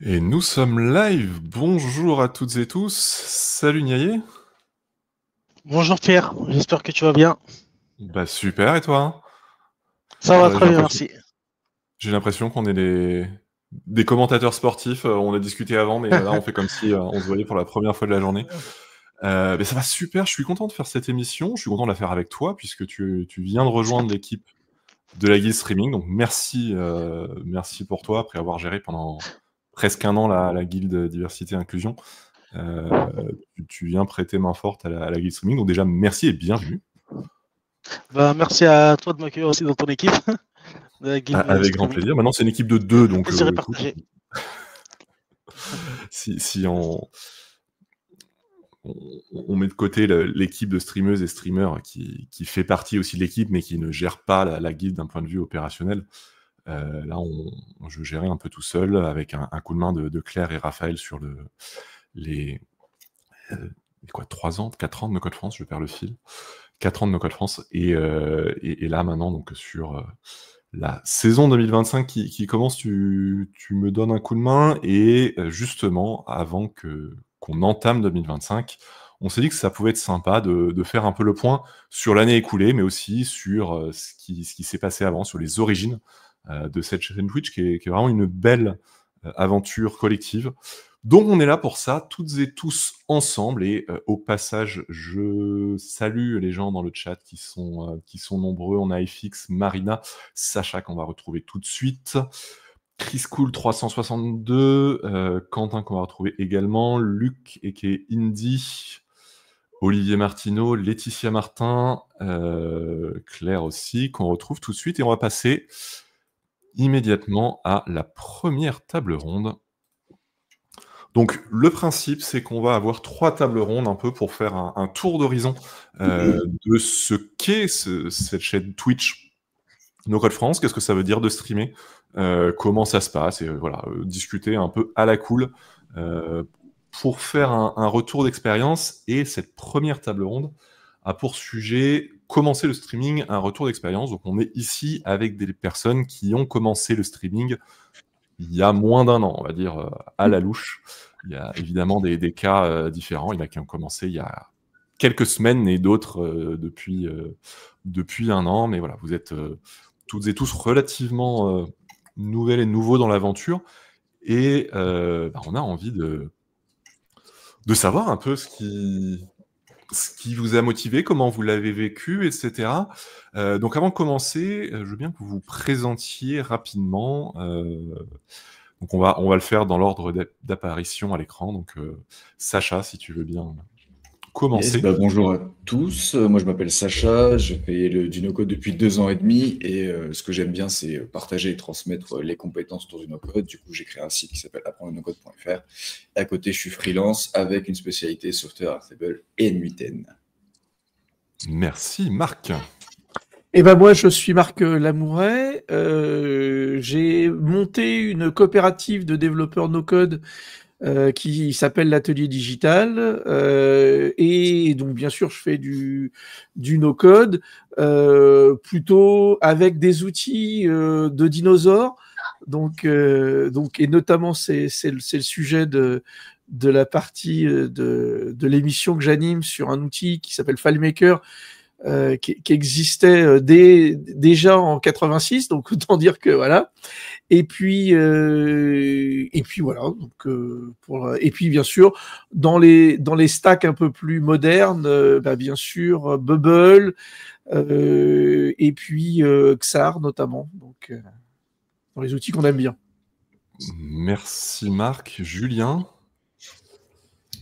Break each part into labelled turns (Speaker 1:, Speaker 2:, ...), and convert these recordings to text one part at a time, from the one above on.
Speaker 1: Et nous sommes live. Bonjour à toutes et tous. Salut Niaillé.
Speaker 2: Bonjour Pierre, j'espère que tu vas bien.
Speaker 1: Bah super, et toi?
Speaker 2: Ça va
Speaker 1: J'ai
Speaker 2: très bien,
Speaker 1: l'impression,
Speaker 2: merci.
Speaker 1: j'ai l'impression qu'on est des commentateurs sportifs. On a discuté avant, mais là on fait comme si on se voyait pour la première fois de la journée. Mais ça va super. Je suis content de faire cette émission. Je suis content de la faire avec toi puisque tu viens de rejoindre l'équipe de la guilde streaming. Donc merci pour toi après avoir géré pendant presque un an la guilde diversité et inclusion. Tu viens prêter main forte à la guilde streaming. Donc déjà, merci et bienvenue.
Speaker 2: Merci à toi de m'accueillir aussi dans ton équipe de la guilde
Speaker 1: Avec grand
Speaker 2: streaming.
Speaker 1: plaisir. Maintenant, c'est une équipe de deux,
Speaker 2: Le
Speaker 1: donc
Speaker 2: plaisir est
Speaker 1: écoute,
Speaker 2: partagé.
Speaker 1: si on met de côté l'équipe de streameuses et streamers qui fait partie aussi de l'équipe, mais qui ne gère pas la guilde d'un point de vue opérationnel, là, je gérais un peu tout seul avec un coup de main de Claire et Raphaël sur les euh, 3 ans, 4 ans de No Code France, je perds le fil. 4 ans de No Code France, et là maintenant, donc sur la saison 2025 qui commence, tu me donnes un coup de main, et justement, avant qu'on entame 2025, on s'est dit que ça pouvait être sympa de faire un peu le point sur l'année écoulée, mais aussi sur ce qui s'est passé avant, sur les origines de cette chaîne Twitch, qui est vraiment une belle aventure collective. Donc on est là pour ça, toutes et tous ensemble, et au passage, je salue les gens dans le chat qui sont nombreux. On a FX, Marina, Sacha qu'on va retrouver tout de suite, Chris Cool 362, Quentin qu'on va retrouver également, Luc et qui est Indy, Olivier Martineau, Laetitia Martin, Claire aussi, qu'on retrouve tout de suite, et on va passer immédiatement à la première table ronde. Donc le principe, c'est qu'on va avoir 3 tables rondes un peu pour faire un tour d'horizon de ce qu'est cette chaîne Twitch No Code France. Qu'est-ce que ça veut dire de streamer, comment ça se passe, et voilà, discuter un peu à la cool pour faire un retour d'expérience. Et cette première table ronde a pour sujet commencer le streaming, un retour d'expérience. Donc on est ici avec des personnes qui ont commencé le streaming il y a moins d'un an, on va dire, à la louche. Il y a évidemment des cas différents. Il y en a qui ont commencé il y a quelques semaines, et d'autres depuis un an. Mais voilà, vous êtes toutes et tous relativement nouvelles et nouveaux dans l'aventure. Et on a envie de savoir un peu ce qui vous a motivé, comment vous l'avez vécu, etc. Donc avant de commencer, je veux bien que vous vous présentiez rapidement. Donc on va le faire dans l'ordre d'apparition à l'écran. Donc Sacha, si tu veux bien
Speaker 3: Yes,
Speaker 1: commencer.
Speaker 3: bonjour à tous. Moi, je m'appelle Sacha. Je fais du no-code depuis 2 ans et demi. Et ce que j'aime bien, c'est partager et transmettre les compétences autour du no-code. Du coup, j'ai créé un site qui s'appelle apprendre-no-code.fr. Et à côté, je suis freelance avec une spécialité software Airtable et Nuiten.
Speaker 1: Merci, Marc.
Speaker 4: Moi, je suis Marc Lamouret. J'ai monté une coopérative de développeurs no-code qui s'appelle l'Atelier Digital. Et donc, bien sûr, je fais du no-code, plutôt avec des outils de dinosaures. Donc, et notamment, c'est le sujet de la partie de l'émission que j'anime sur un outil qui s'appelle FileMaker, qui existait déjà en 86, donc autant dire que voilà. Et puis voilà. Donc et puis bien sûr dans les stacks un peu plus modernes, bien sûr Bubble, et puis Xar notamment. Donc dans les outils qu'on aime bien.
Speaker 1: Merci, Marc. Julien.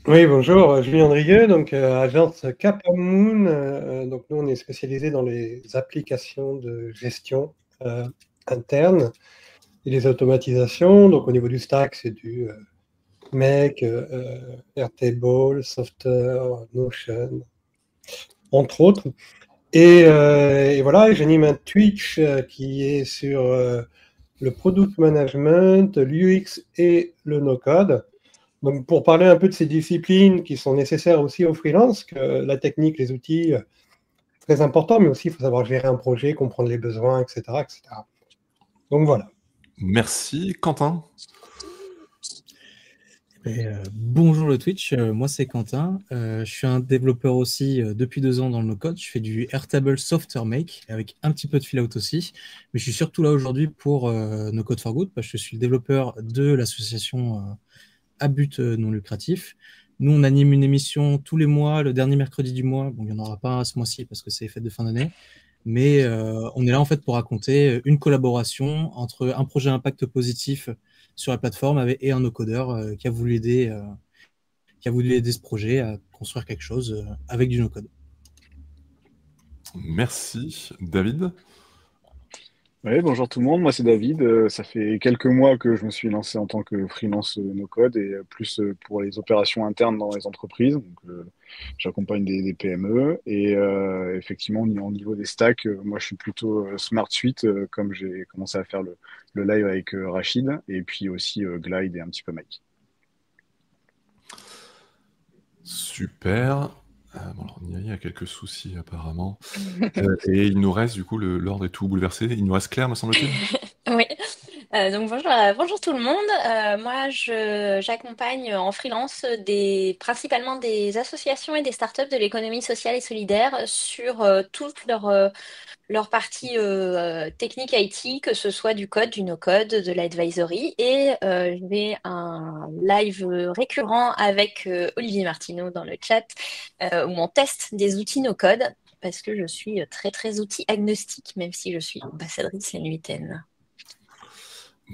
Speaker 5: Oui, bonjour, Julien Drieux, donc agence Cap Moon. Donc nous, on est spécialisé dans les applications de gestion interne et les automatisations. Donc au niveau du stack, c'est du Make, Airtable, Softer, Notion, entre autres. Et voilà, j'anime un Twitch qui est sur le product management, l'UX et le no-code. Donc, pour parler un peu de ces disciplines qui sont nécessaires aussi aux freelance, que la technique, les outils, très important, mais aussi il faut savoir gérer un projet, comprendre les besoins, etc., etc. Donc voilà.
Speaker 1: Merci, Quentin.
Speaker 6: Bonjour le Twitch, moi c'est Quentin, je suis un développeur aussi depuis 2 ans dans le no-code, je fais du Airtable Software Make avec un petit peu de fill-out aussi, mais je suis surtout là aujourd'hui pour No Code for Good parce que je suis le développeur de l'association à but non lucratif. Nous on anime une émission tous les mois, le dernier mercredi du mois, bon il n'y en aura pas ce mois-ci parce que c'est les fêtes de fin d'année, mais on est là en fait pour raconter une collaboration entre un projet impact positif sur la plateforme et un no-codeur qui a voulu aider ce projet à construire quelque chose avec du no-code.
Speaker 1: Merci. David?
Speaker 7: Oui, bonjour tout le monde, moi c'est David. Ça fait quelques mois que je me suis lancé en tant que freelance no-code et plus pour les opérations internes dans les entreprises. Donc, j'accompagne des PME et effectivement au niveau des stacks, moi je suis plutôt Smart Suite comme j'ai commencé à faire le live avec Rachid et puis aussi Glide et un petit peu Mike.
Speaker 1: Super. Bon, alors, il y a quelques soucis apparemment. Et il nous reste du coup, l'ordre est tout bouleversé. Il nous reste Claire, me semble-t-il.
Speaker 8: Oui. Donc bonjour tout le monde. Moi, j'accompagne en freelance principalement des associations et des startups de l'économie sociale et solidaire sur toute leur partie technique IT, que ce soit du code, du no-code, de l'advisory. Et j'ai un live récurrent avec Olivier Martineau dans le chat où on teste des outils no-code parce que je suis très très outil agnostique, même si je suis ambassadrice NUITN.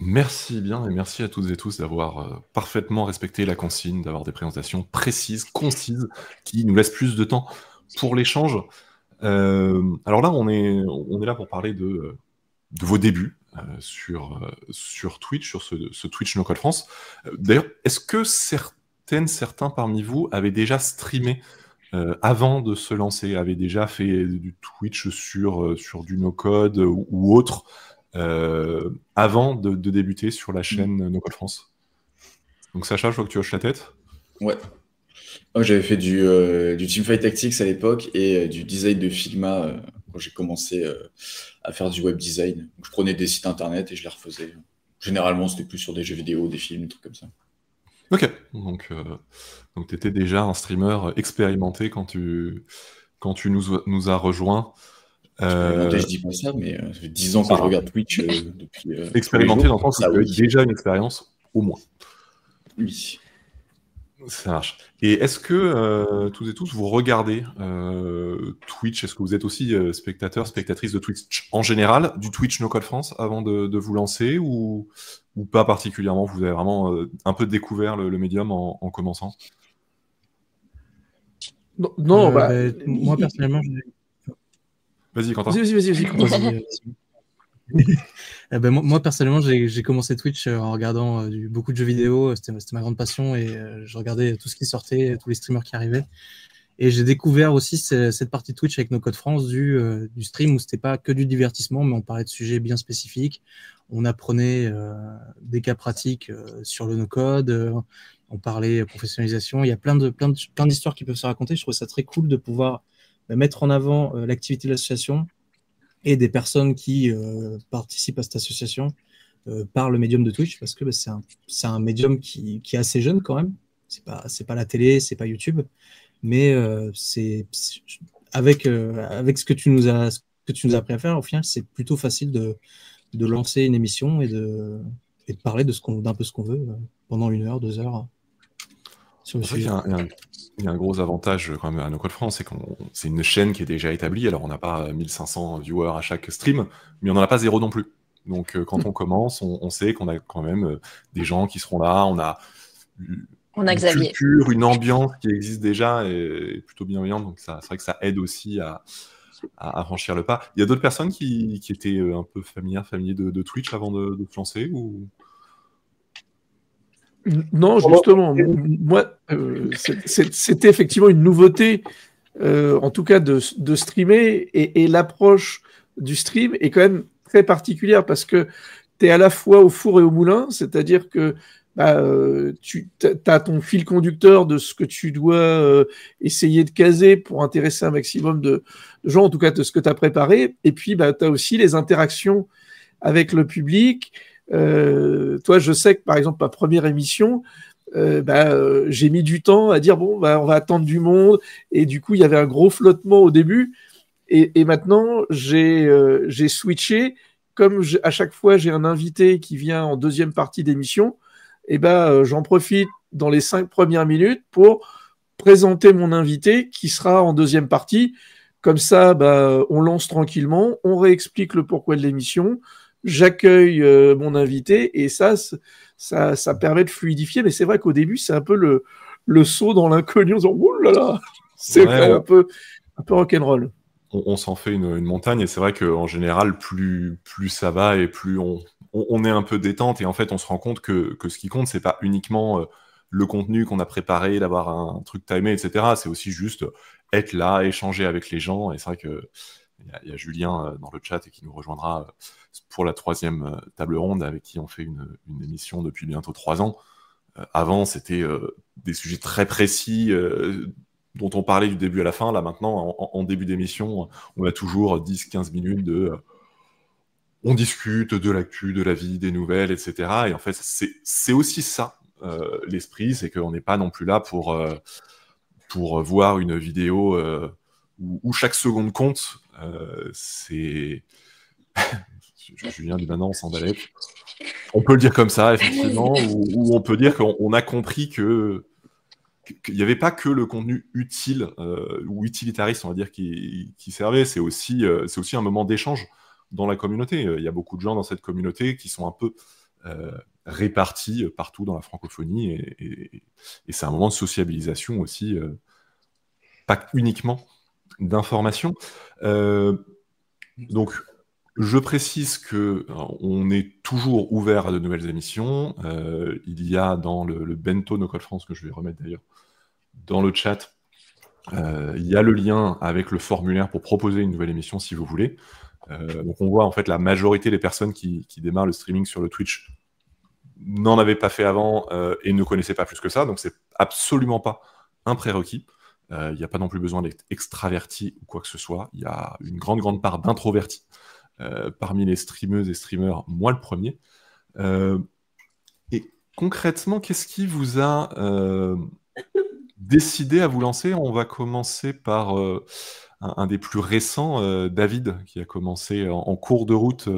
Speaker 1: Merci bien et merci à toutes et tous d'avoir parfaitement respecté la consigne, d'avoir des présentations précises, concises, qui nous laissent plus de temps pour l'échange. Alors là, on est là pour parler de vos débuts sur Twitch, sur ce Twitch No Code France. D'ailleurs, est-ce que certains parmi vous avaient déjà streamé avant de se lancer, avaient déjà fait du Twitch sur du No Code ou autre avant de débuter sur la chaîne No Code France? Donc Sacha, je vois que tu hoches la tête.
Speaker 3: Ouais. Moi, j'avais fait du Teamfight Tactics à l'époque et du design de Figma quand j'ai commencé à faire du web design. Donc, je prenais des sites internet et je les refaisais. Généralement, c'était plus sur des jeux vidéo, des films, des trucs comme ça.
Speaker 1: Ok, donc tu étais déjà un streamer expérimenté quand tu nous as rejoints.
Speaker 3: Je dis pas ça, mais ça fait 10 ans que je regarde Twitch depuis.
Speaker 1: Expérimenté dans le sens où tu avais déjà une expérience, au moins.
Speaker 3: Oui.
Speaker 1: Ça marche. Et est-ce que toutes et tous vous regardez Twitch? Est-ce que vous êtes aussi spectateurs, spectatrices de Twitch en général, du Twitch No Code France avant de vous lancer ou pas particulièrement? Vous avez vraiment un peu découvert le médium en commençant?
Speaker 4: Non,
Speaker 6: moi personnellement,
Speaker 1: Vas-y, Quentin.
Speaker 4: Vas-y.
Speaker 6: Moi personnellement, j'ai commencé Twitch en regardant beaucoup de jeux vidéo. C'était ma grande passion et je regardais tout ce qui sortait, tous les streamers qui arrivaient. Et j'ai découvert aussi cette partie de Twitch avec No Code France du stream où c'était pas que du divertissement, mais on parlait de sujets bien spécifiques. On apprenait des cas pratiques sur le no code. On parlait professionnalisation. Il y a plein d'histoires qui peuvent se raconter. Je trouve ça très cool de pouvoir mettre en avant l'activité de l'association et des personnes qui participent à cette association par le médium de Twitch, parce que c'est un médium qui est assez jeune quand même. C'est pas la télé, c'est pas YouTube, mais avec ce que tu nous as appris à faire, au final, c'est plutôt facile de lancer une émission et de parler d'un peu ce qu'on veut pendant 1 heure, 2 heures. Sur le sujet.
Speaker 1: Il y a un gros avantage quand même à No Code France, c'est c'est une chaîne qui est déjà établie. Alors on n'a pas 1500 viewers à chaque stream, mais on n'en a pas 0 non plus. Donc quand on commence, on sait qu'on a quand même des gens qui seront là. On a une
Speaker 8: Xavier.
Speaker 1: Culture, une ambiance qui existe déjà et plutôt bienveillante. Donc c'est vrai que ça aide aussi à franchir le pas. Il y a d'autres personnes qui étaient un peu familiers de Twitch avant de se lancer ou...
Speaker 4: Non, justement, moi, c'était effectivement une nouveauté, en tout cas de streamer, et l'approche du stream est quand même très particulière parce que tu es à la fois au four et au moulin, c'est-à-dire que tu as ton fil conducteur de ce que tu dois essayer de caser pour intéresser un maximum de gens, en tout cas de ce que tu as préparé, et puis tu as aussi les interactions avec le public. Toi, je sais que par exemple, ma première émission, j'ai mis du temps à dire bon, on va attendre du monde. Et du coup, il y avait un gros flottement au début. Et maintenant, j'ai switché. Comme à chaque fois, j'ai un invité qui vient en deuxième partie d'émission, j'en profite dans les 5 premières minutes pour présenter mon invité qui sera en deuxième partie. Comme ça, on lance tranquillement, on réexplique le pourquoi de l'émission, j'accueille mon invité et ça permet de fluidifier. Mais c'est vrai qu'au début, c'est un peu le saut dans l'inconnu en disant « Ouh là là !» C'est un peu rock'n'roll.
Speaker 1: On s'en fait une montagne et c'est vrai qu'en général, plus ça va et plus on est un peu détente et en fait, on se rend compte que ce qui compte, c'est pas uniquement le contenu qu'on a préparé, d'avoir un truc timé, etc. C'est aussi juste être là, échanger avec les gens et c'est vrai que il y a Julien dans le chat et qui nous rejoindra pour la 3e table ronde avec qui on fait une émission depuis bientôt 3 ans. Avant, c'était des sujets très précis dont on parlait du début à la fin. Là, maintenant, en début d'émission, on a toujours 10-15 minutes on discute de l'actu, de la vie, des nouvelles, etc. Et en fait, c'est aussi ça, l'esprit, c'est qu'on n'est pas non plus là pour voir une vidéo où chaque seconde compte. C'est... Julien dit maintenant, on s'en balèque. On peut le dire comme ça, effectivement, ou on peut dire qu'on a compris qu'il n'y avait pas que le contenu utile ou utilitariste, on va dire, qui servait. C'est aussi un moment d'échange dans la communauté. Il y a beaucoup de gens dans cette communauté qui sont un peu répartis partout dans la francophonie et c'est un moment de sociabilisation aussi, pas uniquement d'information. Donc, je précise qu'on est toujours ouvert à de nouvelles émissions. Il y a dans le bento No Code France, que je vais remettre d'ailleurs dans le chat, il y a le lien avec le formulaire pour proposer une nouvelle émission si vous voulez. Donc on voit en fait la majorité des personnes qui démarrent le streaming sur le Twitch n'en avaient pas fait avant et ne connaissaient pas plus que ça. Donc c'est absolument pas un prérequis. Il n'y a pas non plus besoin d'être extraverti ou quoi que ce soit. Il y a une grande part d'introvertis parmi les streameuses et streamers, moi le premier. Et concrètement, qu'est-ce qui vous a décidé à vous lancer? On va commencer par un des plus récents, David, qui a commencé en cours de route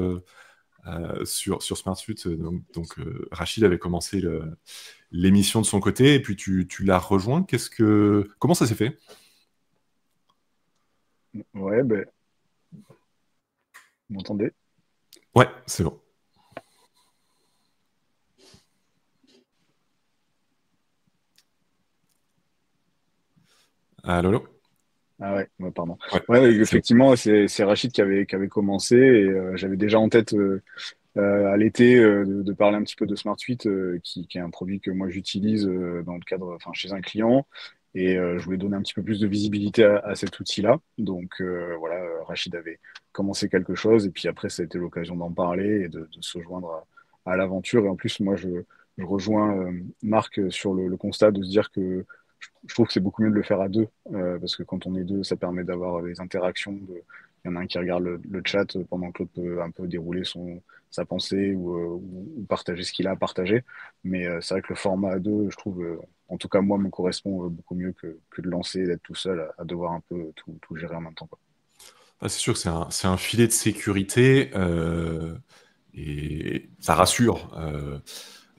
Speaker 1: sur SmartSuite. Donc Rachid avait commencé l'émission de son côté, et puis tu l'as rejoint. Comment ça s'est fait?
Speaker 7: Ouais, vous m'entendez?
Speaker 1: Ouais, c'est bon. Allô?
Speaker 7: Ah ouais, pardon.
Speaker 1: Ouais,
Speaker 7: Ouais, effectivement, c'est Rachid qui avait commencé et j'avais déjà en tête à l'été de parler un petit peu de SmartSuite, qui est un produit que moi j'utilise dans le cadre, enfin chez un client, et je voulais donner un petit peu plus de visibilité à cet outil-là. Donc voilà, Rachid avait commencé quelque chose et puis après ça a été l'occasion d'en parler et de se joindre à l'aventure. Et en plus, moi je rejoins Marc sur le constat de se dire que je trouve que c'est beaucoup mieux de le faire à deux, parce que quand on est deux, ça permet d'avoir des interactions. Il y en a un qui regarde le chat pendant que l'autre peut un peu dérouler sa pensée ou partager ce qu'il a à partager. Mais c'est vrai que le format à deux, je trouve, en tout cas moi, me correspond beaucoup mieux que de lancer, d'être tout seul à devoir un peu tout gérer en même temps, quoi.
Speaker 1: Ah, c'est sûr que c'est un filet de sécurité et ça rassure.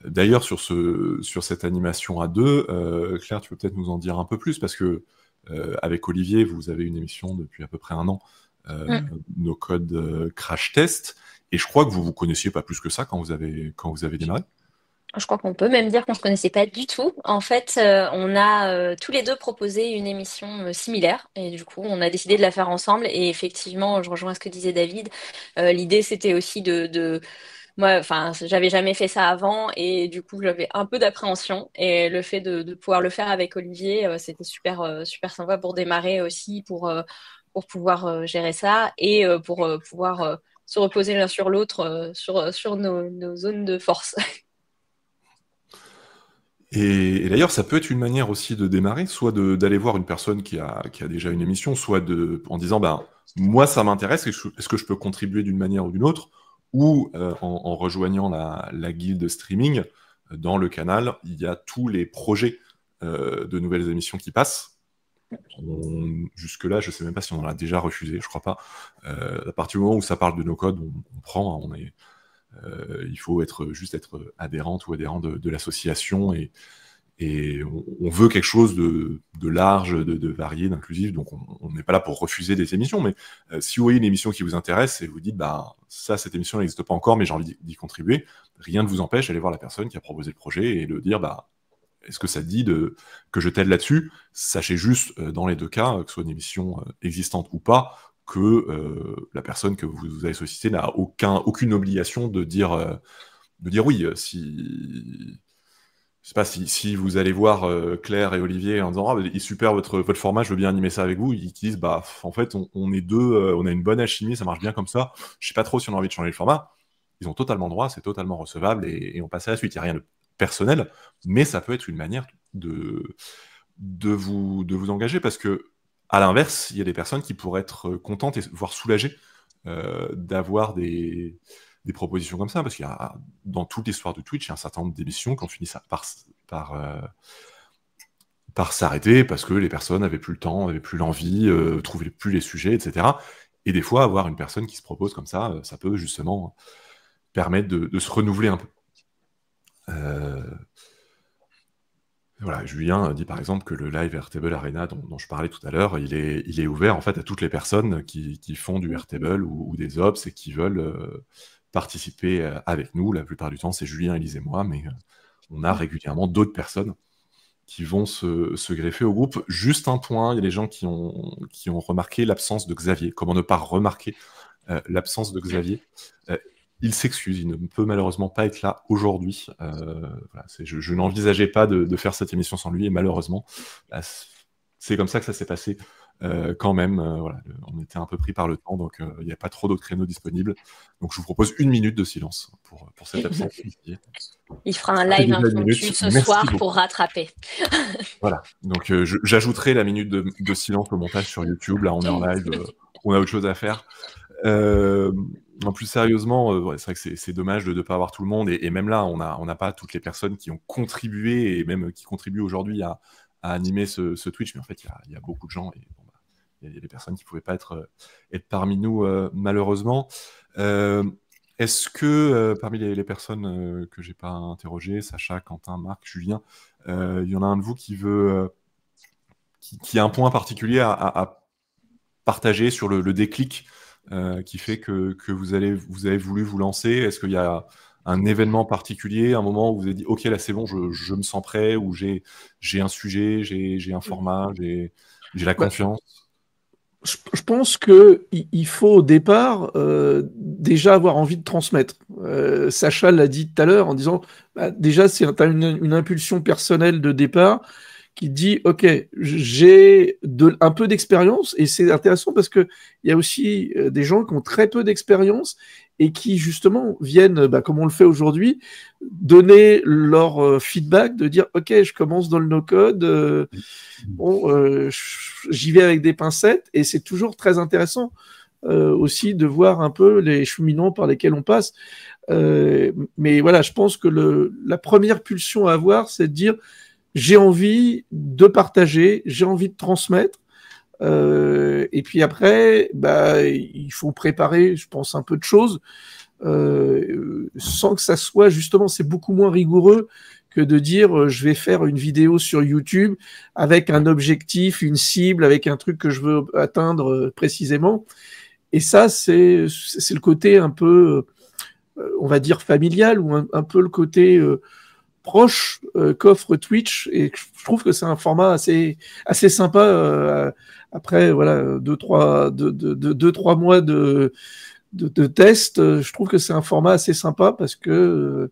Speaker 1: D'ailleurs, sur cette animation à deux, Claire, tu peux peut-être nous en dire un peu plus, parce que avec Olivier, vous avez une émission depuis à peu près 1 an, No Code Crash Test, et je crois que vous vous connaissiez pas plus que ça quand vous avez démarré.
Speaker 8: Je crois qu'on peut même dire qu'on ne se connaissait pas du tout. En fait, on a tous les deux proposé une émission similaire et du coup, on a décidé de la faire ensemble. Et effectivement, je rejoins ce que disait David. L'idée, c'était aussi moi, enfin, j'avais jamais fait ça avant et du coup, j'avais un peu d'appréhension. Et le fait de pouvoir le faire avec Olivier, c'était super sympa pour démarrer aussi, pour pouvoir gérer ça et pour pouvoir se reposer l'un sur l'autre sur nos zones de force.
Speaker 1: Et d'ailleurs, ça peut être une manière aussi de démarrer, soit d'aller voir une personne qui a déjà une émission, soit en disant, moi, ça m'intéresse, est-ce que je peux contribuer d'une manière ou d'une autre, ou en rejoignant la guilde streaming, dans le canal, il y a tous les projets de nouvelles émissions qui passent. Jusque-là, je ne sais même pas si on en a déjà refusé, je crois pas. À partir du moment où ça parle de nos codes, on prend, il faut juste être adhérente ou adhérent de l'association et on veut quelque chose de large, de varié, d'inclusif, donc on n'est pas là pour refuser des émissions, mais si vous voyez une émission qui vous intéresse et vous dites, bah, cette émission n'existe pas encore, mais j'ai envie d'y contribuer, rien ne vous empêche d'aller voir la personne qui a proposé le projet et de dire, bah, est-ce que ça te dit que je t'aide là-dessus? Sachez juste, dans les deux cas, que ce soit une émission existante ou pas, que la personne que vous avez sollicitée n'a aucune obligation de dire oui. Je sais pas, si vous allez voir Claire et Olivier en disant « Ah, il est super votre format, je veux bien animer ça avec vous », ils disent « Bah, en fait, on est deux, on a une bonne alchimie, ça marche bien comme ça, je sais pas trop si on a envie de changer le format ». Ils ont totalement droit, c'est totalement recevable, et on passe à la suite. Il n'y a rien de personnel, mais ça peut être une manière de vous engager, parce que, à l'inverse, il y a des personnes qui pourraient être contentes et voire soulagées d'avoir des propositions comme ça, parce qu'il y a, dans toute l'histoire de Twitch, il y a un certain nombre d'émissions qui ont fini par s'arrêter, parce que les personnes n'avaient plus le temps, n'avaient plus l'envie, trouvaient plus les sujets, etc. Et des fois, avoir une personne qui se propose comme ça peut justement permettre de se renouveler un peu. Voilà, Julien dit par exemple que le live Airtable Arena dont je parlais tout à l'heure, il est ouvert en fait à toutes les personnes qui font du Airtable ou des ops et qui veulent participer avec nous. La plupart du temps, c'est Julien, Élise et moi, mais on a régulièrement d'autres personnes qui vont se greffer au groupe. Juste un point, il y a des gens qui ont remarqué l'absence de Xavier. Comment ne pas remarquer l'absence de Xavier? Il s'excuse, il ne peut malheureusement pas être là aujourd'hui. Voilà, je n'envisageais pas de faire cette émission sans lui, et malheureusement, c'est comme ça que ça s'est passé quand même. Voilà, on était un peu pris par le temps, donc il n'y a pas trop d'autres créneaux disponibles. Donc je vous propose 1 minute de silence pour cette absence.
Speaker 8: Il fera un live impromptu ce soir pour rattraper.
Speaker 1: Voilà, donc j'ajouterai la minute de silence au montage sur YouTube. Là, on est en live, on a autre chose à faire. En plus sérieusement, c'est vrai que c'est dommage de ne pas avoir tout le monde, et même là, on n'a pas toutes les personnes qui ont contribué, et même qui contribuent aujourd'hui à animer ce Twitch, mais en fait, il y a beaucoup de gens, et bon, il y a des personnes qui ne pouvaient pas être parmi nous, malheureusement. Est-ce que, parmi les personnes que je n'ai pas interrogées, Sacha, Quentin, Marc, Julien, il y en a un de vous qui a un point particulier à partager sur le déclic qui fait que vous avez voulu vous lancer? Est-ce qu'il y a un événement particulier, un moment où vous avez dit « Ok, là c'est bon, je me sens prêt », ou j'ai un sujet, j'ai un format, j'ai la confiance?
Speaker 4: Je pense qu'il faut au départ déjà avoir envie de transmettre. Sacha l'a dit tout à l'heure en disant déjà, tu as une impulsion personnelle de départ qui dit ok, j'ai un peu d'expérience, et c'est intéressant parce qu'il y a aussi des gens qui ont très peu d'expérience et qui justement viennent, comme on le fait aujourd'hui, donner leur feedback, de dire ok, je commence dans le no-code, j'y vais avec des pincettes, et c'est toujours très intéressant aussi de voir un peu les cheminements par lesquels on passe. Mais voilà, je pense que la première pulsion à avoir, c'est de dire j'ai envie de partager, j'ai envie de transmettre. Et puis après, il faut préparer, je pense, un peu de choses, sans que ça soit, justement, c'est beaucoup moins rigoureux que de dire je vais faire une vidéo sur YouTube avec un objectif, une cible, avec un truc que je veux atteindre précisément. Et ça, c'est le côté un peu, on va dire, familial, ou un peu le côté proche qu'offre Twitch, et je trouve que c'est un format assez sympa. Après voilà 2-3 mois de test, je trouve que c'est un format assez sympa parce que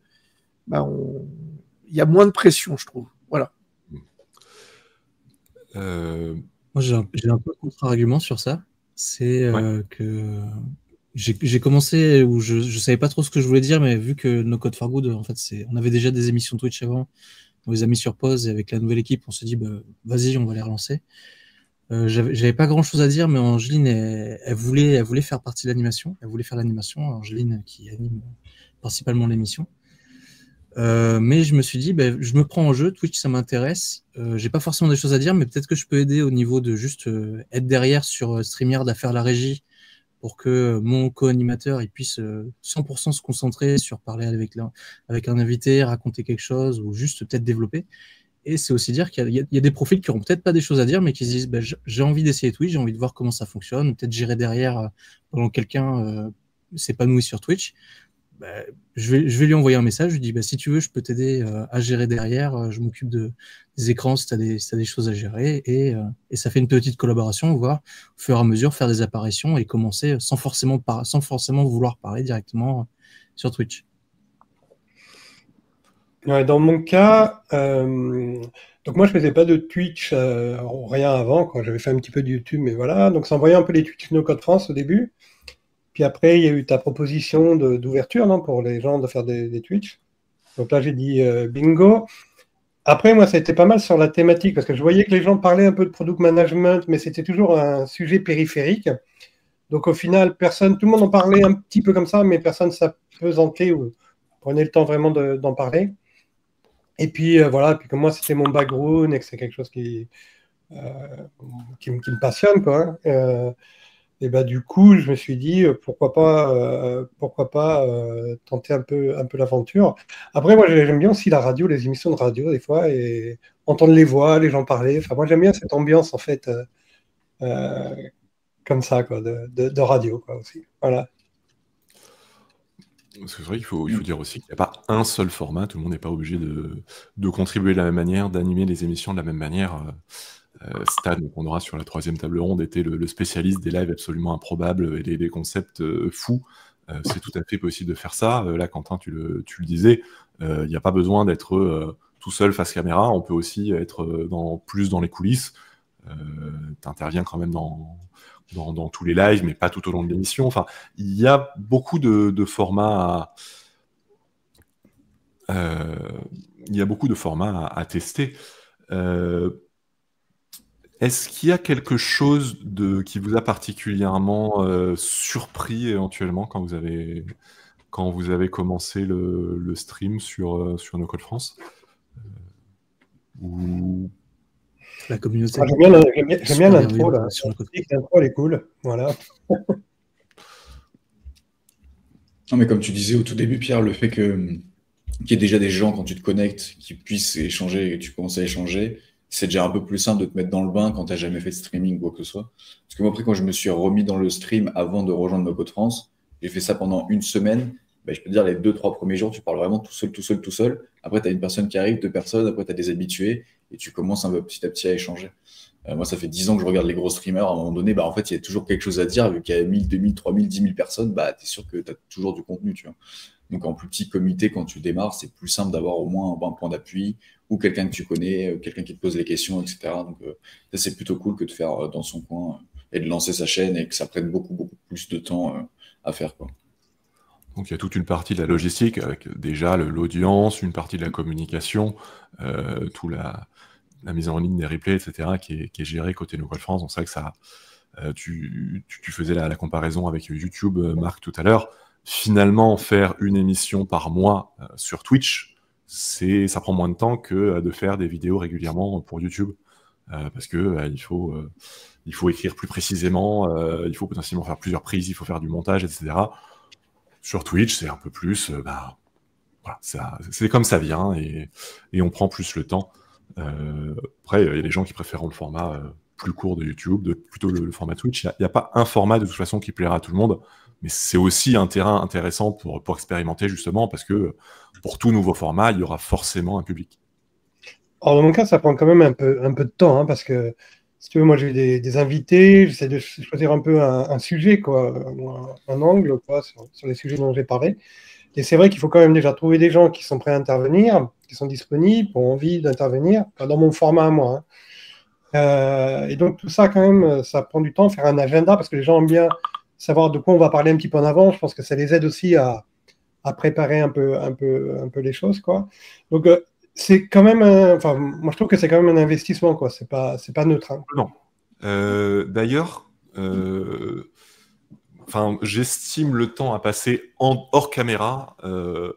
Speaker 4: il y a moins de pression, je trouve. Voilà.
Speaker 6: Moi, j'ai un peu contre-argument sur ça. C'est que j'ai commencé où je savais pas trop ce que je voulais dire, mais vu que No Code for Good, en fait, on avait déjà des émissions Twitch avant, on les a mis sur pause, et avec la nouvelle équipe, on s'est dit vas-y, on va les relancer. J'avais pas grand chose à dire, mais Angeline, elle voulait faire partie de l'animation, elle voulait faire l'animation. Angeline qui anime principalement l'émission. Mais je me suis dit, je me prends en jeu, Twitch, ça m'intéresse. J'ai pas forcément des choses à dire, mais peut-être que je peux aider au niveau de juste être derrière sur StreamYard à faire la régie pour que mon co-animateur il puisse 100% se concentrer sur parler avec un invité, raconter quelque chose ou juste peut-être développer. Et c'est aussi dire qu'il y a des profils qui n'auront peut-être pas des choses à dire, mais qui se disent j'ai envie d'essayer Twitch, j'ai envie de voir comment ça fonctionne. Peut-être j'irai derrière pendant que quelqu'un s'épanouit sur Twitch. Je vais lui envoyer un message. Je lui dis si tu veux, je peux t'aider à gérer derrière. Je m'occupe des écrans si tu as des choses à gérer. Et ça fait une petite collaboration, voir au fur et à mesure faire des apparitions et commencer sans forcément vouloir parler directement sur Twitch.
Speaker 5: Ouais, dans mon cas, donc moi je faisais pas de Twitch, rien avant, quand j'avais fait un petit peu de YouTube, mais voilà. Donc ça envoyait un peu les Twitch No Code France au début. Puis après, il y a eu ta proposition d'ouverture, non, pour les gens de faire des Twitch. Donc là, j'ai dit bingo. Après, moi, ça a été pas mal sur la thématique, parce que je voyais que les gens parlaient un peu de product management, mais c'était toujours un sujet périphérique. Donc au final, tout le monde en parlait un petit peu comme ça, mais personne ne s'apesantait ou prenait le temps vraiment d'en parler. Et puis voilà, puis comme moi, c'était mon background et que c'est quelque chose qui me passionne, quoi. Et du coup, je me suis dit pourquoi pas tenter un peu l'aventure. Après, moi, j'aime bien aussi la radio, les émissions de radio des fois, et entendre les voix, les gens parler. Enfin, moi, j'aime bien cette ambiance en fait, comme ça, quoi, de radio, quoi, aussi. Voilà.
Speaker 1: Parce que c'est vrai qu'il faut dire aussi qu'il n'y a pas un seul format, tout le monde n'est pas obligé de contribuer de la même manière, d'animer les émissions de la même manière. Stan, qu'on aura sur la 3e table ronde, était le spécialiste des lives absolument improbables et des concepts fous. C'est tout à fait possible de faire ça. Là, Quentin, tu le disais, il n'y a pas besoin d'être tout seul face caméra, on peut aussi être plus dans les coulisses. Tu interviens quand même dans tous les lives, mais pas tout au long de l'émission. Enfin, il y a beaucoup de formats à tester. Est-ce qu'il y a quelque chose qui vous a particulièrement surpris éventuellement quand vous avez commencé le stream sur No Code France ou...
Speaker 6: La communauté.
Speaker 5: J'aime bien l'intro, là. L'intro, elle est cool. Voilà.
Speaker 3: Non, mais comme tu disais au tout début, Pierre, le fait qu'il y ait déjà des gens, quand tu te connectes, qui puissent échanger et que tu commences à échanger, c'est déjà un peu plus simple de te mettre dans le bain quand tu n'as jamais fait de streaming ou quoi que ce soit. Parce que moi, après, quand je me suis remis dans le stream avant de rejoindre No Code France, j'ai fait ça pendant une semaine. Je peux te dire, les 2-3 premiers jours, tu parles vraiment tout seul. Après, tu as une personne qui arrive, 2 personnes, après, tu as des habitués, et tu commences un peu petit à petit à échanger. Moi, ça fait 10 ans que je regarde les gros streamers. À un moment donné, en fait, il y a toujours quelque chose à dire. Vu qu'il y a 1000, 2000, 3000, 10 000 personnes, tu es sûr que tu as toujours du contenu, tu vois. Donc, en plus petit comité, quand tu démarres, c'est plus simple d'avoir au moins un point d'appui ou quelqu'un que tu connais, quelqu'un qui te pose les questions, etc. Donc, ça, c'est plutôt cool que de faire dans son coin et de lancer sa chaîne et que ça prenne beaucoup, beaucoup plus de temps à faire, quoi.
Speaker 1: Donc il y a toute une partie de la logistique, avec déjà l'audience, une partie de la communication, tout la mise en ligne des replays, etc., qui est gérée côté No Code France. Donc c'est vrai que ça, tu faisais la comparaison avec YouTube, Marc, tout à l'heure. Finalement, faire une émission par mois sur Twitch, ça prend moins de temps que de faire des vidéos régulièrement pour YouTube. Parce que il faut écrire plus précisément, il faut potentiellement faire plusieurs prises, il faut faire du montage, etc. Sur Twitch, c'est un peu plus, voilà, c'est comme ça vient et on prend plus le temps. Après, il y a des gens qui préfèrent le format plus court de YouTube, plutôt le format Twitch. Il n'y a pas un format de toute façon qui plaira à tout le monde, mais c'est aussi un terrain intéressant pour expérimenter justement, parce que pour tout nouveau format, il y aura forcément un public.
Speaker 5: Alors, dans mon cas, ça prend quand même un peu de temps, hein, parce que si tu veux, moi j'ai des invités, j'essaie de choisir un peu un sujet, quoi, un angle, quoi, sur les sujets dont j'ai parlé. Et c'est vrai qu'il faut quand même déjà trouver des gens qui sont prêts à intervenir, qui sont disponibles, qui ont envie d'intervenir, dans mon format à moi, hein. Et donc tout ça, quand même, ça prend du temps, faire un agenda, parce que les gens aiment bien savoir de quoi on va parler un petit peu en avant. Je pense que ça les aide aussi à préparer un peu les choses, quoi. Donc c'est quand même, moi je trouve que c'est quand même un investissement, quoi. C'est pas neutre, hein.
Speaker 1: Non. D'ailleurs, j'estime le temps à passer hors caméra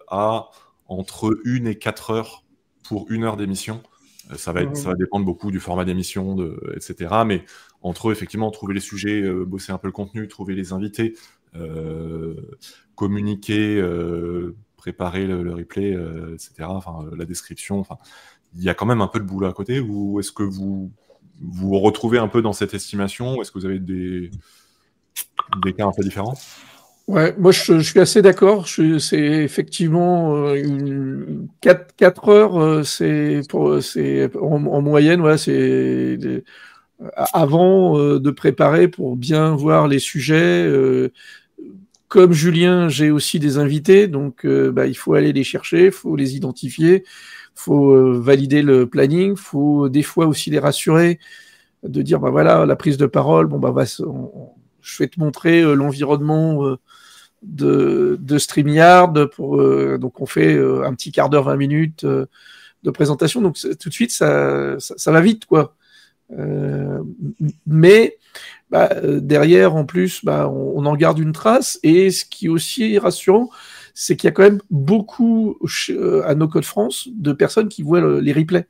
Speaker 1: à entre 1 et 4 heures pour 1 heure d'émission. Ça va dépendre beaucoup du format d'émission, etc. Mais entre eux, effectivement, trouver les sujets, bosser un peu le contenu, trouver les invités, communiquer, préparer le replay, etc. Enfin, la description. Enfin, il y a quand même un peu de boulot à côté. Ou est-ce que vous vous retrouvez un peu dans cette estimation, ou est-ce que vous avez des cas un peu différents?
Speaker 4: Ouais, moi je suis assez d'accord. C'est effectivement 4 heures, c'est en moyenne, ouais, c'est avant de préparer pour bien voir les sujets. Comme Julien, j'ai aussi des invités, donc il faut aller les chercher, il faut les identifier, il faut valider le planning, il faut des fois aussi les rassurer, de dire voilà, la prise de parole, je vais te montrer l'environnement de StreamYard, donc on fait un petit quart d'heure, 20 minutes de présentation, donc tout de suite ça va vite, quoi. Mais derrière, en plus, on en garde une trace. Et ce qui est aussi rassurant, c'est qu'il y a quand même beaucoup à No Code France de personnes qui voient les replays.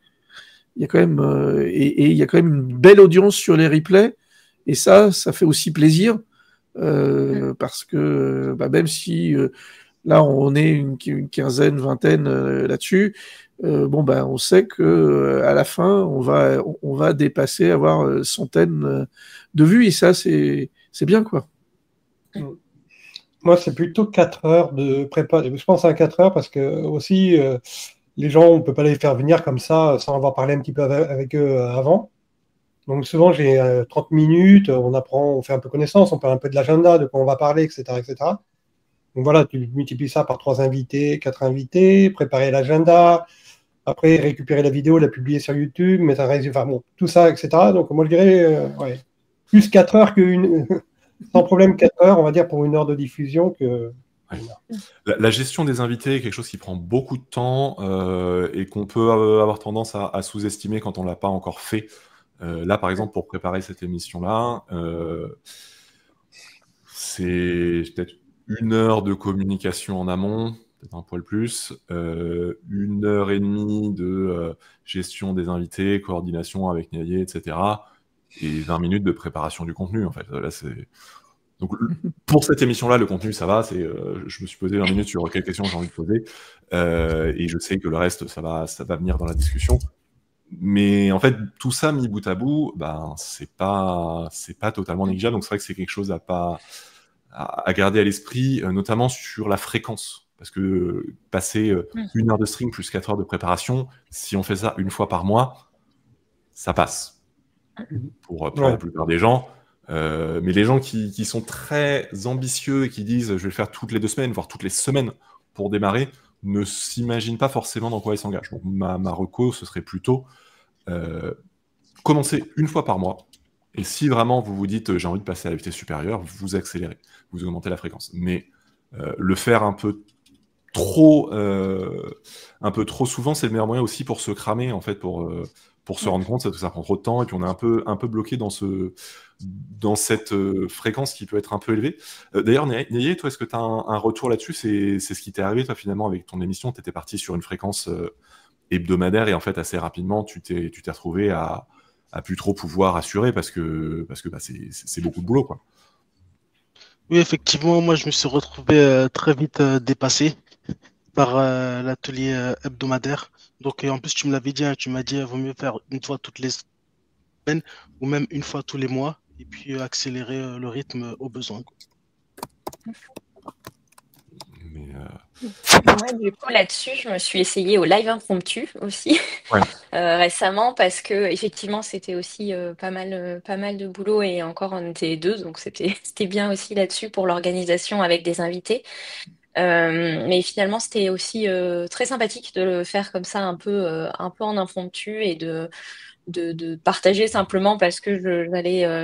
Speaker 4: Il y a quand même et il y a quand même une belle audience sur les replays. Et ça fait aussi plaisir parce que même si là on est une quinzaine, vingtaine là-dessus. On sait que à la fin, on va dépasser, avoir centaines de vues, et ça, c'est bien, quoi.
Speaker 5: Moi, c'est plutôt 4 heures de prépa. Je pense à 4 heures parce que aussi, les gens, on ne peut pas les faire venir comme ça sans avoir parlé un petit peu avec eux avant. Donc souvent, j'ai 30 minutes, on apprend, on fait un peu connaissance, on parle un peu de l'agenda, de quoi on va parler, etc., etc. Donc voilà, tu multiplies ça par 3 invités, 4 invités, préparer l'agenda, après récupérer la vidéo, la publier sur YouTube, mettre un résumé, tout ça, etc. Donc moi je dirais plus 4 heures sans problème 4 heures, on va dire, pour 1 heure de diffusion que.
Speaker 1: Ouais. La gestion des invités est quelque chose qui prend beaucoup de temps et qu'on peut avoir tendance à sous-estimer quand on ne l'a pas encore fait. Là, par exemple, pour préparer cette émission-là, c'est peut-être 1 heure de communication en amont, peut-être un poil plus, 1 heure et demie de gestion des invités, coordination avec Niaillé, etc. Et 20 minutes de préparation du contenu, en fait. Là, donc, pour cette émission-là, le contenu, ça va. Je me suis posé 20 minutes sur quelles questions j'ai envie de poser. Et je sais que le reste, ça va venir dans la discussion. Mais en fait, tout ça mis bout à bout, c'est pas totalement négligeable. Donc c'est vrai que c'est quelque chose à garder à l'esprit, notamment sur la fréquence. Parce que passer 1 heure de stream plus 4 heures de préparation, si on fait ça 1 fois par mois, ça passe. Pour la plupart des gens. Mais les gens qui sont très ambitieux et qui disent je vais le faire toutes les 2 semaines, voire toutes les semaines pour démarrer, ne s'imaginent pas forcément dans quoi ils s'engagent. Donc ma reco, ce serait plutôt commencer 1 fois par mois. Et si vraiment vous vous dites j'ai envie de passer à la vitesse supérieure, vous accélérez, vous augmentez la fréquence. Mais le faire un peu trop souvent, c'est le meilleur moyen aussi pour se cramer, en fait, pour se rendre compte que ça prend trop de temps, et puis on est un peu bloqué dans cette fréquence qui peut être un peu élevée. D'ailleurs, Niaillé, toi, est-ce que tu as un retour là-dessus? C'est ce qui t'est arrivé, toi, finalement, avec ton émission. Tu étais parti sur une fréquence hebdomadaire, et en fait, assez rapidement, tu t'es retrouvé à plus trop pouvoir assurer parce que c'est beaucoup de boulot, quoi.
Speaker 2: Oui, effectivement, moi je me suis retrouvé très vite dépassé par l'atelier hebdomadaire. Donc, en plus, tu me l'avais dit, hein, tu m'as dit vaut mieux faire 1 fois toutes les semaines ou même 1 fois tous les mois, et puis accélérer le rythme au besoin.
Speaker 8: Moi, du coup, là-dessus, je me suis essayée au live impromptu aussi récemment, parce que effectivement, c'était aussi pas mal de boulot, et encore on était 2, donc c'était bien aussi là-dessus pour l'organisation avec des invités. Mais finalement, c'était aussi très sympathique de le faire comme ça, un peu en impromptu, et de partager simplement parce que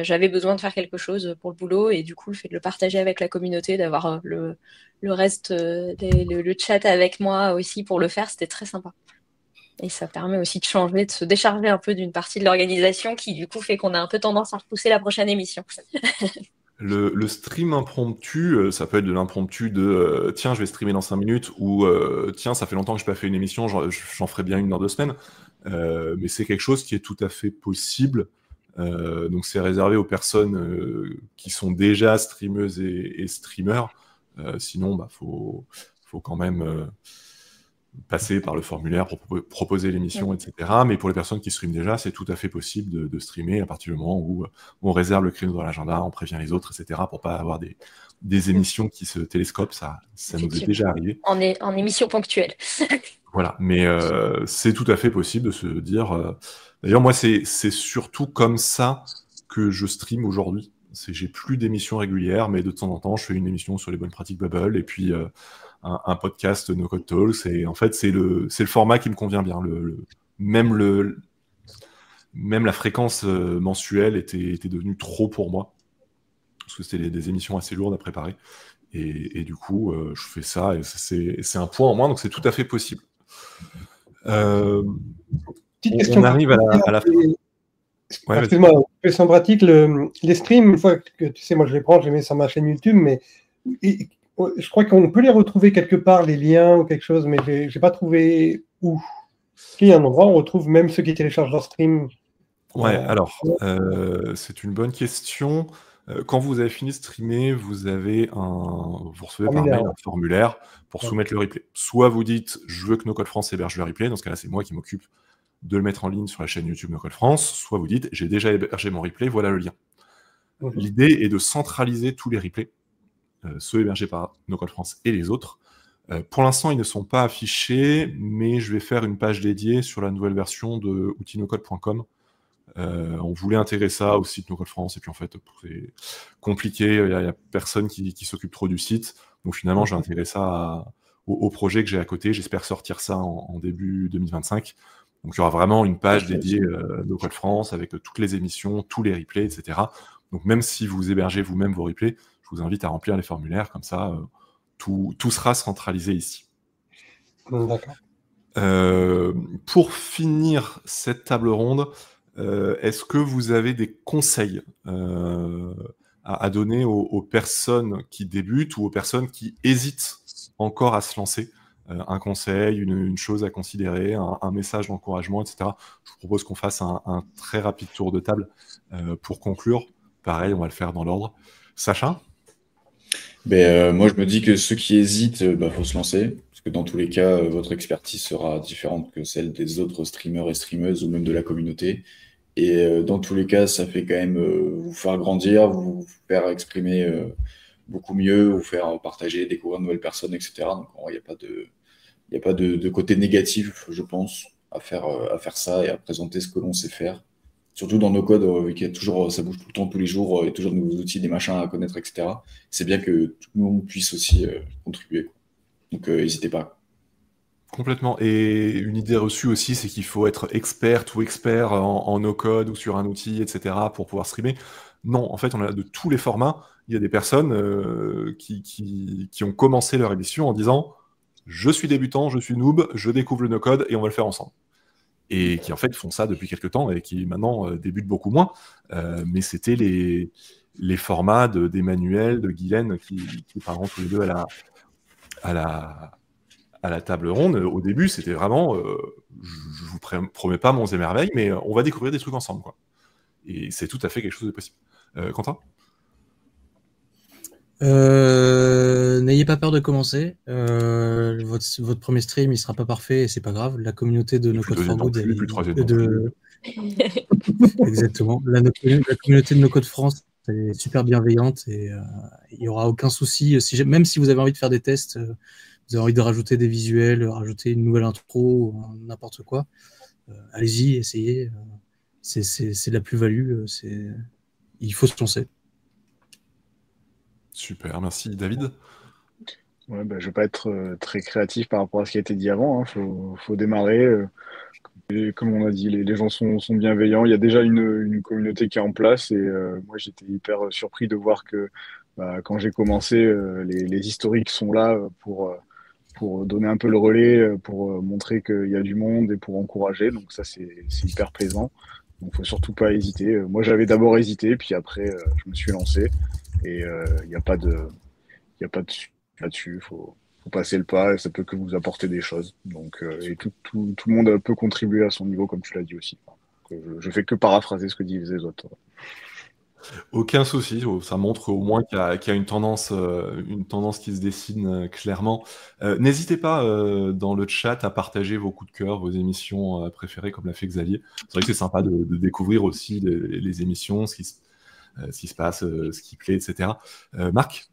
Speaker 8: j'avais besoin de faire quelque chose pour le boulot, et du coup, le fait de le partager avec la communauté, d'avoir le reste, le chat avec moi aussi pour le faire, c'était très sympa. Et ça permet aussi de changer, de se décharger un peu d'une partie de l'organisation qui, du coup, fait qu'on a un peu tendance à repousser la prochaine émission.
Speaker 1: Le stream impromptu, ça peut être de l'impromptu de tiens, je vais streamer dans 5 minutes ou tiens, ça fait longtemps que je n'ai pas fait une émission, j'en ferai bien une dans 2 semaines. Mais c'est quelque chose qui est tout à fait possible. Donc c'est réservé aux personnes qui sont déjà streameuses et streamers. Sinon, faut quand même passer par le formulaire pour proposer l'émission, etc. Mais pour les personnes qui streament déjà, c'est tout à fait possible de streamer à partir du moment où on réserve le créneau dans l'agenda, on prévient les autres, etc. pour pas avoir des émissions qui se télescopent. Ça nous est déjà arrivé.
Speaker 8: En émission ponctuelle.
Speaker 1: Voilà, mais c'est tout à fait possible de se dire... D'ailleurs, moi, c'est surtout comme ça que je stream aujourd'hui. J'ai plus d'émissions régulières, mais de temps en temps, je fais une émission sur les bonnes pratiques Bubble et puis un podcast No Code Talks. Et en fait, c'est le format qui me convient bien. Même la fréquence mensuelle était devenue trop pour moi, parce que c'était des émissions assez lourdes à préparer. Et du coup, je fais ça, et c'est un point en moins, donc c'est tout à fait possible.
Speaker 5: Petite question.
Speaker 1: On arrive à la fin.
Speaker 5: Ouais, excuse-moi, question pratique. Les streams, une fois que tu sais, moi je les prends, je les mets sur ma chaîne YouTube, mais je crois qu'on peut les retrouver quelque part, les liens ou quelque chose, mais je n'ai pas trouvé où. Est-ce qu'il y a un endroit où on retrouve même ceux qui téléchargent leur stream?
Speaker 1: Ouais, alors, c'est une bonne question. Quand vous avez fini de streamer, vous recevez par mail un formulaire pour soumettre le replay. Soit vous dites, je veux que No Code France héberge le replay, dans ce cas-là, c'est moi qui m'occupe de le mettre en ligne sur la chaîne YouTube No Code France, soit vous dites, j'ai déjà hébergé mon replay, voilà le lien. L'idée est de centraliser tous les replays, ceux hébergés par No Code France et les autres. Pour l'instant, ils ne sont pas affichés, mais je vais faire une page dédiée sur la nouvelle version de outilnocode.com. On voulait intégrer ça au site No Code France, et puis en fait, c'est compliqué, il n'y a personne qui s'occupe trop du site. Donc finalement, j'ai intégré ça au projet que j'ai à côté. J'espère sortir ça en début 2025. Donc il y aura vraiment une page dédiée No Code France avec toutes les émissions, tous les replays, etc. Donc même si vous hébergez vous-même vos replays, je vous invite à remplir les formulaires, comme ça, tout sera centralisé ici.
Speaker 5: D'accord.
Speaker 1: Pour finir cette table ronde, est-ce que vous avez des conseils à donner aux personnes qui débutent ou aux personnes qui hésitent encore à se lancer? Un conseil, une chose à considérer, un message d'encouragement, etc. Je vous propose qu'on fasse un très rapide tour de table pour conclure. Pareil, on va le faire dans l'ordre. Sacha?
Speaker 3: Moi, je me dis que ceux qui hésitent, faut se lancer, parce que dans tous les cas, votre expertise sera différente que celle des autres streamers et streameuses ou même de la communauté. Et dans tous les cas, ça fait quand même vous faire grandir, vous faire exprimer beaucoup mieux, vous faire partager, découvrir de nouvelles personnes, etc. Donc, il n'y a pas de côté négatif, je pense, à faire ça et à présenter ce que l'on sait faire. Surtout dans nos codes, qu'il y a toujours, ça bouge tout le temps, tous les jours, il y a toujours de nouveaux outils, des machins à connaître, etc. C'est bien que tout le monde puisse aussi contribuer. Donc, n'hésitez pas.
Speaker 1: Complètement. Et une idée reçue aussi, c'est qu'il faut être experte ou expert en no-code ou sur un outil, etc. pour pouvoir streamer. Non, en fait, on a de tous les formats. Il y a des personnes qui ont commencé leur émission en disant « Je suis débutant, je suis noob, je découvre le no-code et on va le faire ensemble ». Et qui en fait font ça depuis quelques temps et qui maintenant débutent beaucoup moins. Mais c'était les formats d'Emmanuel, de Guylaine qui parleront tous les deux à la table ronde. Au début, c'était vraiment, je vous promets pas monts et merveilles, mais on va découvrir des trucs ensemble, quoi. Et c'est tout à fait quelque chose de possible. Quentin ?
Speaker 6: N'ayez pas peur de commencer. Votre premier stream, il sera pas parfait et c'est pas grave. La communauté de No Code for Good exactement. La communauté de No Code France est super bienveillante et il n'y aura aucun souci. Même si vous avez envie de faire des tests, vous avez envie de rajouter des visuels, rajouter une nouvelle intro, n'importe quoi, allez-y, essayez. C'est de la plus-value. Il faut se lancer.
Speaker 1: Super, merci. David ?
Speaker 7: Ouais, je ne vais pas être très créatif par rapport à ce qui a été dit avant. Faut démarrer. Et comme on a dit, les gens sont bienveillants. Il y a déjà une communauté qui est en place. Et moi, j'étais hyper surpris de voir que quand j'ai commencé, les historiques sont là pour donner un peu le relais, pour montrer qu'il y a du monde et pour encourager. Donc ça, c'est hyper plaisant. Donc il ne faut surtout pas hésiter. Moi, j'avais d'abord hésité, puis après, je me suis lancé. Et il n'y a pas de là-dessus. Faut passer le pas et ça peut que vous apporter des choses. Donc, et tout le monde peut contribuer à son niveau, comme tu l'as dit aussi. Donc, je fais que paraphraser ce que disent les autres.
Speaker 1: Aucun souci, ça montre au moins qu'il y a une tendance qui se dessine clairement. N'hésitez pas dans le chat à partager vos coups de cœur, vos émissions préférées, comme l'a fait Xavier. C'est vrai que c'est sympa de découvrir aussi les émissions, ce qui se passe, ce qui plaît, etc. Marc?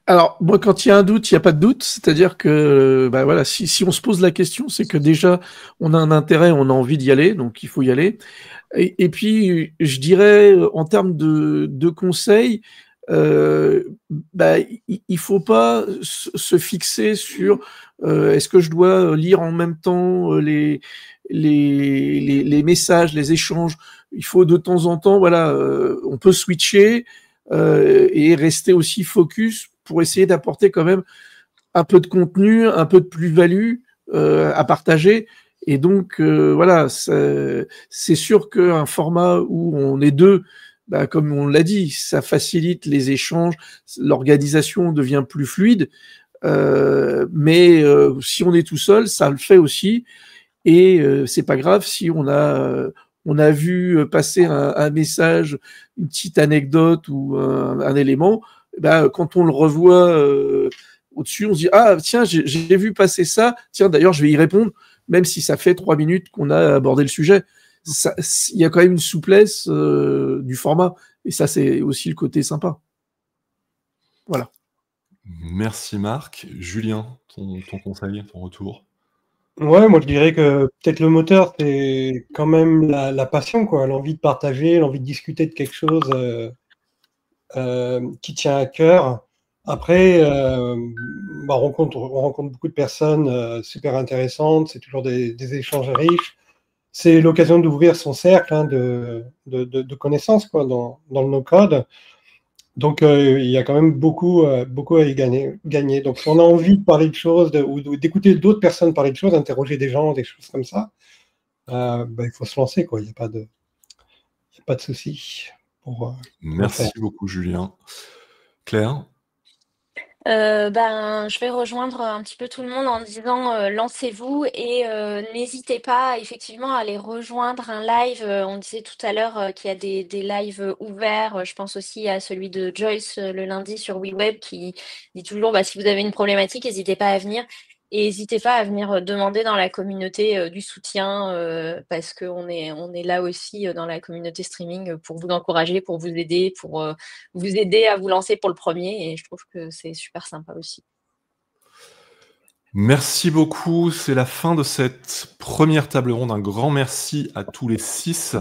Speaker 4: Alors, moi, quand il y a un doute, il n'y a pas de doute. C'est-à-dire que, bah, voilà, si on se pose la question, c'est que déjà, on a un intérêt, on a envie d'y aller, donc il faut y aller. Et puis, je dirais, en termes de conseils, bah, il ne faut pas se fixer sur est-ce que je dois lire en même temps les messages, les échanges. Il faut de temps en temps, voilà, on peut switcher et rester aussi focus pour essayer d'apporter quand même un peu de contenu, un peu de plus-value à partager. Et donc, voilà, c'est sûr qu'un format où on est deux, bah, comme on l'a dit, ça facilite les échanges, l'organisation devient plus fluide. Mais si on est tout seul, ça le fait aussi. Et c'est pas grave si on a vu passer un message, une petite anecdote ou un élément. Bah, quand on le revoit au-dessus, on se dit ah tiens j'ai vu passer ça. Tiens d'ailleurs je vais y répondre, même si ça fait 3 minutes qu'on a abordé le sujet. Il y a quand même une souplesse du format et ça c'est aussi le côté sympa. Voilà.
Speaker 1: Merci Marc. Julien, ton conseil, ton retour?
Speaker 5: Ouais, moi je dirais que peut-être le moteur, c'est quand même la passion, quoi, l'envie de partager, l'envie de discuter de quelque chose qui tient à cœur. Après, bah, on rencontre beaucoup de personnes super intéressantes, c'est toujours des échanges riches. C'est l'occasion d'ouvrir son cercle hein, de connaissances quoi, dans le no-code. Donc, il y a quand même beaucoup à y gagner. Donc, si on a envie de parler de choses ou d'écouter d'autres personnes parler de choses, interroger des gens, des choses comme ça, bah, il faut se lancer, quoi. Il n'y a pas de souci.
Speaker 1: Merci beaucoup, Julien. Claire?
Speaker 8: Je vais rejoindre un petit peu tout le monde en disant lancez-vous et n'hésitez pas effectivement à aller rejoindre un live. On disait tout à l'heure qu'il y a des lives ouverts. Je pense aussi à celui de Joyce le lundi sur WeWeb qui dit toujours si vous avez une problématique, n'hésitez pas à venir. Et n'hésitez pas à venir demander dans la communauté du soutien parce qu'on est là aussi dans la communauté streaming pour vous encourager, pour vous aider, à vous lancer pour le premier. Et je trouve que c'est super sympa aussi.
Speaker 1: Merci beaucoup. C'est la fin de cette première table ronde. Un grand merci à tous les 6.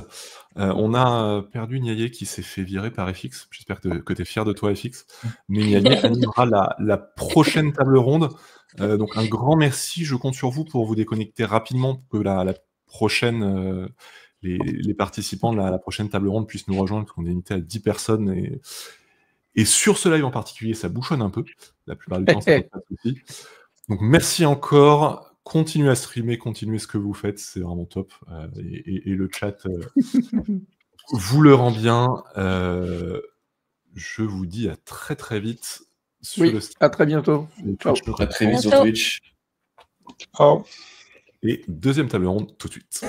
Speaker 1: On a perdu Niaye qui s'est fait virer par FX. J'espère que tu es fier de toi, FX. Mais Niaye animera la prochaine table ronde. Donc un grand merci. Je compte sur vous pour vous déconnecter rapidement pour que la prochaine, les participants de la prochaine table ronde puissent nous rejoindre, parce qu'on est limité à 10 personnes. Et sur ce live en particulier, ça bouchonne un peu. La plupart du temps, ça pose pas de soucis. Donc merci encore. Continuez à streamer, continuez ce que vous faites. C'est vraiment top. Et le chat vous le rend bien. Je vous dis à très très vite.
Speaker 4: À très bientôt.
Speaker 3: À très vite sur Twitch.
Speaker 5: Ciao.
Speaker 1: Et deuxième table ronde tout de suite.